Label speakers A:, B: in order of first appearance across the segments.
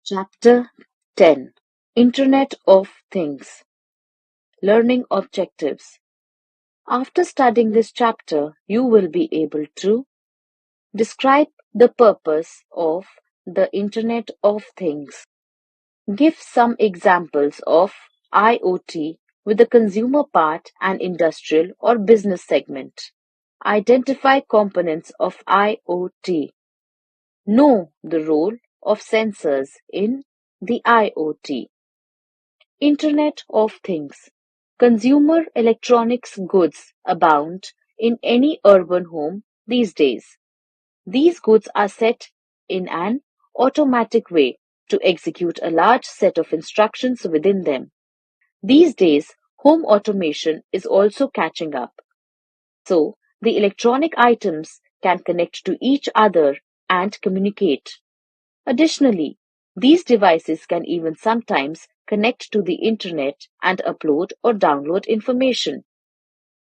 A: Chapter 10: Internet of Things. Learning Objectives. After studying this chapter, you will be able to describe the purpose of the Internet of Things, give some examples of IoT with the consumer part and industrial or business segment, identify components of IoT, know the role of sensors in the IoT. Internet of Things. Consumer electronics goods abound in any urban home these days. These goods are set in an automatic way to execute a large set of instructions within them. These days, home automation is also catching up. So, the electronic items can connect to each other and communicate. Additionally, these devices can even sometimes connect to the Internet and upload or download information.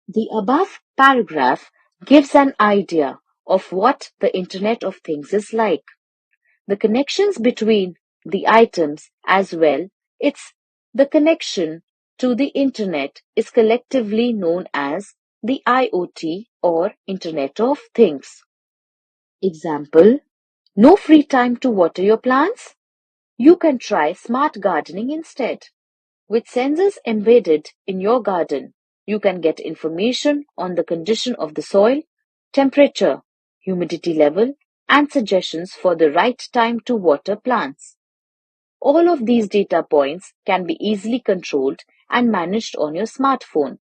A: The above paragraph gives an idea of what the Internet of Things is like. The connections between the items as well, the connection to the Internet is collectively known as the IoT or Internet of Things. Example: no free time to water your plants? You can try smart gardening instead. With sensors embedded in your garden, you can get information on the condition of the soil, temperature, humidity level, and suggestions for the right time to water plants. All of these data points can be easily controlled and managed on your smartphone.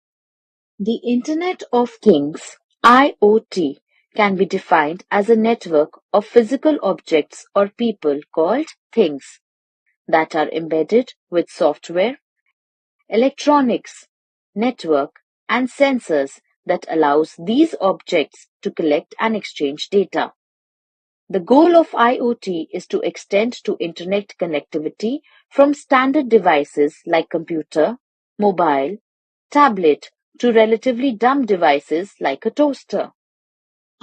A: The Internet of Things, IoT, can be defined as a network of physical objects or people called things that are embedded with software, electronics, network, and sensors that allows these objects to collect and exchange data. The goal of IoT is to extend to Internet connectivity from standard devices like computer, mobile, tablet to relatively dumb devices like a toaster.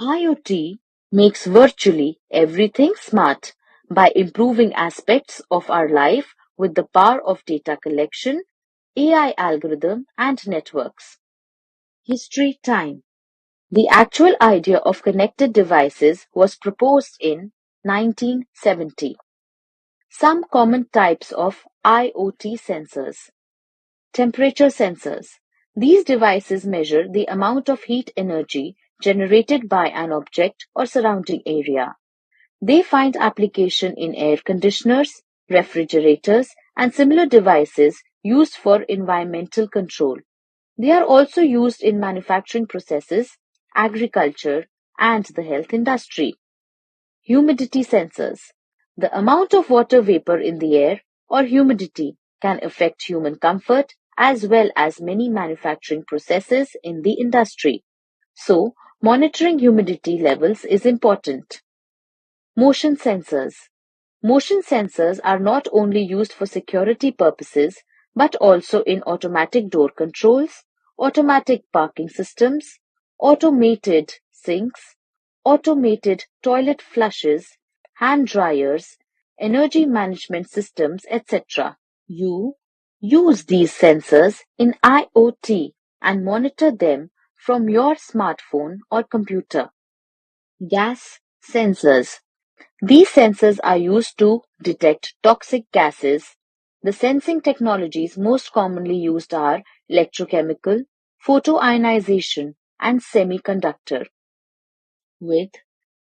A: IoT makes virtually everything smart by improving aspects of our life with the power of data collection, AI algorithm, and networks. History time. The actual idea of connected devices was proposed in 1970. Some common types of IoT sensors. Temperature sensors. These devices measure the amount of heat energy generated by an object or surrounding area. They find application in air conditioners, refrigerators, and similar devices used for environmental control. They are also used in manufacturing processes, agriculture, and the health industry. Humidity sensors. The amount of water vapor in the air or humidity can affect human comfort as well as many manufacturing processes in the industry. So, monitoring humidity levels is important. Motion sensors. Motion sensors are not only used for security purposes, but also in automatic door controls, automatic parking systems, automated sinks, automated toilet flushes, hand dryers, energy management systems, etc. You use these sensors in IoT and monitor them from your smartphone or computer. Gas sensors. These sensors are used to detect toxic gases. The sensing technologies most commonly used are electrochemical, photoionization, and semiconductor. With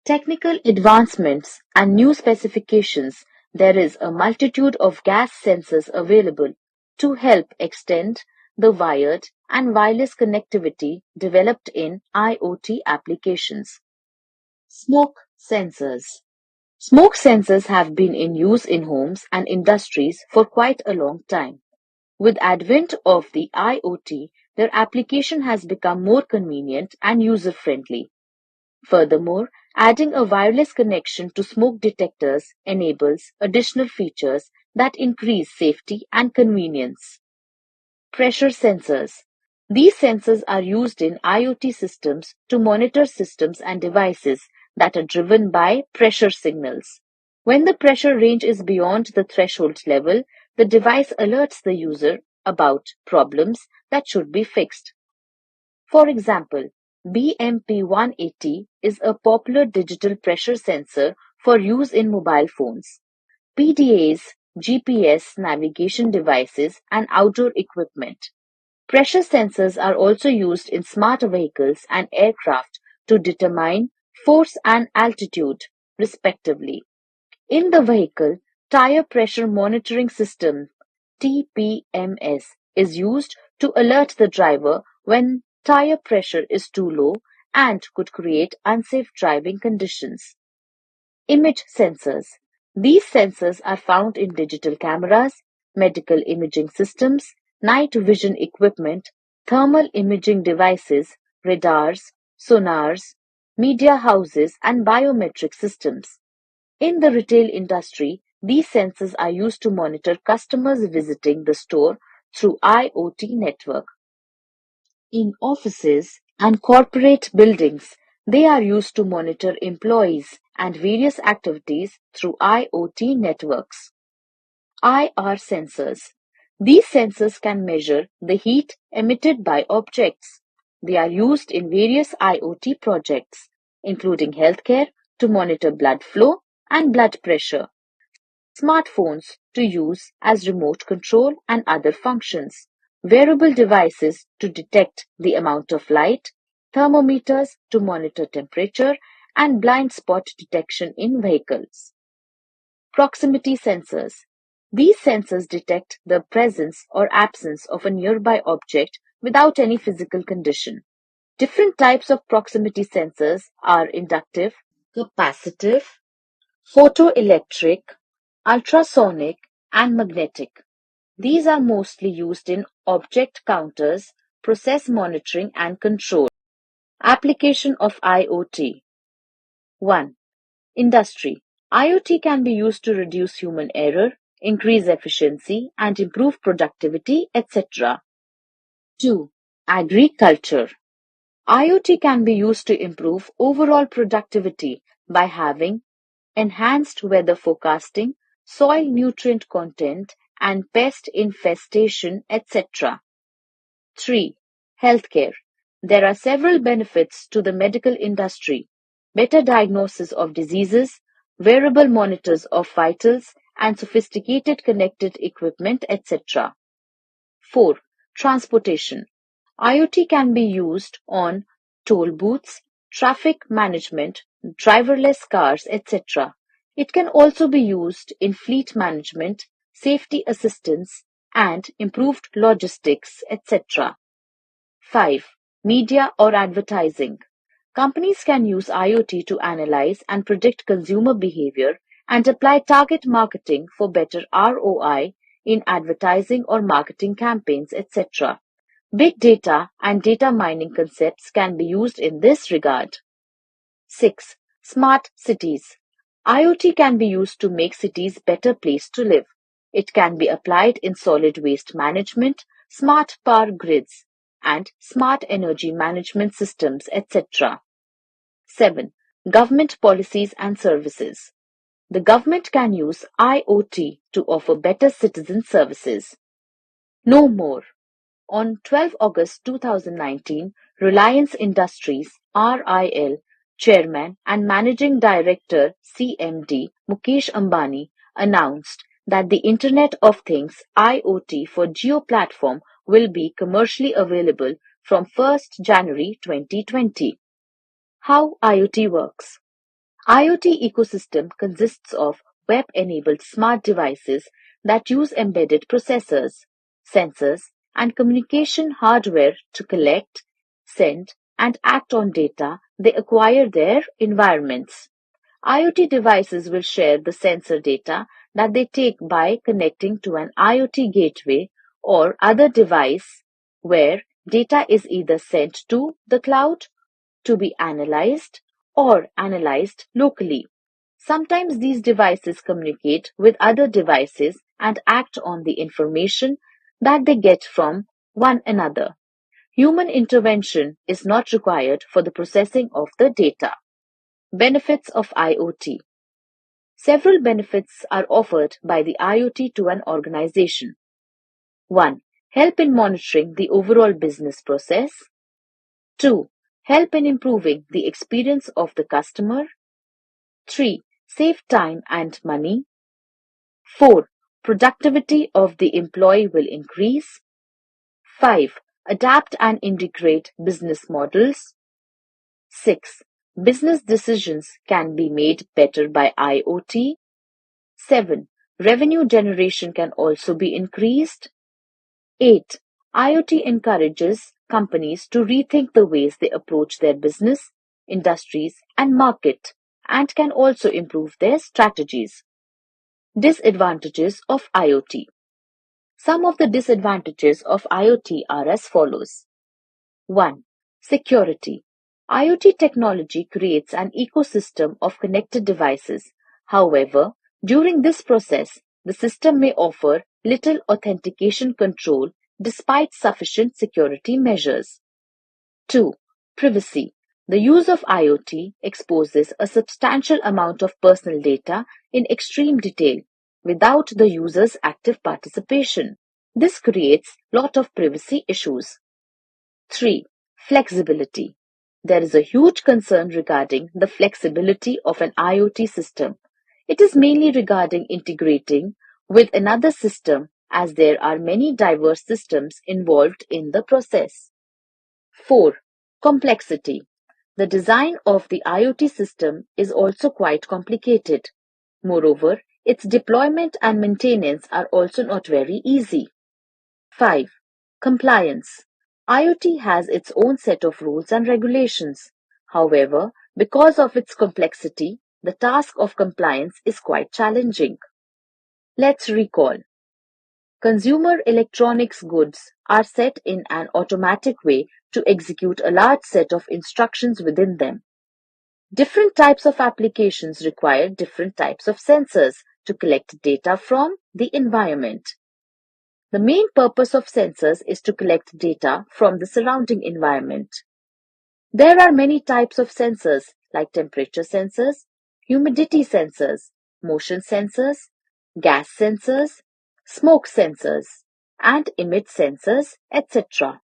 A: technical advancements and new specifications, there is a multitude of gas sensors available to help extend the wired and wireless connectivity developed in IoT applications. Smoke sensors. Smoke sensors have been in use in homes and industries for quite a long time. With advent of the IoT, their application has become more convenient and user-friendly. Furthermore, adding a wireless connection to smoke detectors enables additional features that increase safety and convenience. Pressure sensors. These sensors are used in IoT systems to monitor systems and devices that are driven by pressure signals. When the pressure range is beyond the threshold level, the device alerts the user about problems that should be fixed. For example, BMP180 is a popular digital pressure sensor for use in mobile phones, PDAs, GPS navigation devices, and outdoor equipment. Pressure sensors are also used in smart vehicles and aircraft to determine force and altitude, respectively. In the vehicle, tire pressure monitoring system (TPMS) is used to alert the driver when tire pressure is too low and could create unsafe driving conditions. Image sensors. These sensors are found in digital cameras, medical imaging systems, night vision equipment, thermal imaging devices, radars, sonars, media houses, and biometric systems. In the retail industry, these sensors are used to monitor customers visiting the store through IoT network. In offices and corporate buildings, they are used to monitor employees and various activities through IoT networks. IR sensors. These sensors can measure the heat emitted by objects. They are used in various IoT projects, including healthcare, to monitor blood flow and blood pressure, smartphones to use as remote control and other functions, wearable devices to detect the amount of light, thermometers to monitor temperature, and blind spot detection in vehicles. Proximity sensors. These sensors detect the presence or absence of a nearby object without any physical condition. Different types of proximity sensors are inductive, capacitive, photoelectric, ultrasonic, and magnetic. These are mostly used in object counters, process monitoring and control. Application of IoT. 1. Industry. IoT can be used to reduce human error, increase efficiency, and improve productivity, etc. 2. Agriculture. IoT can be used to improve overall productivity by having enhanced weather forecasting, soil nutrient content, and pest infestation, etc. 3. Healthcare. There are several benefits to the medical industry: better diagnosis of diseases, wearable monitors of vitals, and sophisticated connected equipment, etc. 4. Transportation. IoT can be used on toll booths, traffic management, driverless cars, etc. It can also be used in fleet management, safety assistance, and improved logistics, etc. 5. Media or advertising. Companies can use IoT to analyze and predict consumer behavior and apply target marketing for better ROI in advertising or marketing campaigns, etc. Big data and data mining concepts can be used in this regard. 6. Smart cities. IoT can be used to make cities better place to live. It can be applied in solid waste management, smart power grids, and smart energy management systems, etc. 7. Government policies and services. The government can use IoT to offer better citizen services. No more. On 12 August 2019, Reliance Industries (RIL) Chairman and Managing Director (CMD) Mukesh Ambani announced that the Internet of Things (IoT) for Jio platform will be commercially available from 1st January 2020. How IoT works. IoT ecosystem consists of web-enabled smart devices that use embedded processors, sensors, and communication hardware to collect, send, and act on data they acquire their environments. IoT devices will share the sensor data that they take by connecting to an IoT gateway or other device where data is either sent to the cloud to be analyzed or analyzed locally. Sometimes these devices communicate with other devices and act on the information that they get from one another. Human intervention is not required for the processing of the data. Benefits of IoT. Several benefits are offered by the IoT to an organization. 1. Help in monitoring the overall business process. 2. Help in improving the experience of the customer. 3. Save time and money. 4. Productivity of the employee will increase. 5. Adapt and integrate business models. 6. Business decisions can be made better by IoT. 7. Revenue generation can also be increased. 8. IoT encourages companies to rethink the ways they approach their business, industries, and market, and can also improve their strategies. Disadvantages of IoT. Some of the disadvantages of IoT are as follows. 1. Security. IoT technology creates an ecosystem of connected devices. However, during this process, the system may offer little authentication control despite sufficient security measures. 2. Privacy. The use of IoT exposes a substantial amount of personal data in extreme detail without the user's active participation. This creates a lot of privacy issues. 3. Flexibility. There is a huge concern regarding the flexibility of an IoT system. It is mainly regarding integrating with another system as there are many diverse systems involved in the process. 4. Complexity. The design of the IoT system is also quite complicated. Moreover, its deployment and maintenance are also not very easy. 5. Compliance. IoT has its own set of rules and regulations. However, because of its complexity, the task of compliance is quite challenging. Let's recall. Consumer electronics goods are set in an automatic way to execute a large set of instructions within them. Different types of applications require different types of sensors to collect data from the environment. The main purpose of sensors is to collect data from the surrounding environment. There are many types of sensors like temperature sensors, humidity sensors, motion sensors, gas sensors, smoke sensors, and image sensors, etc.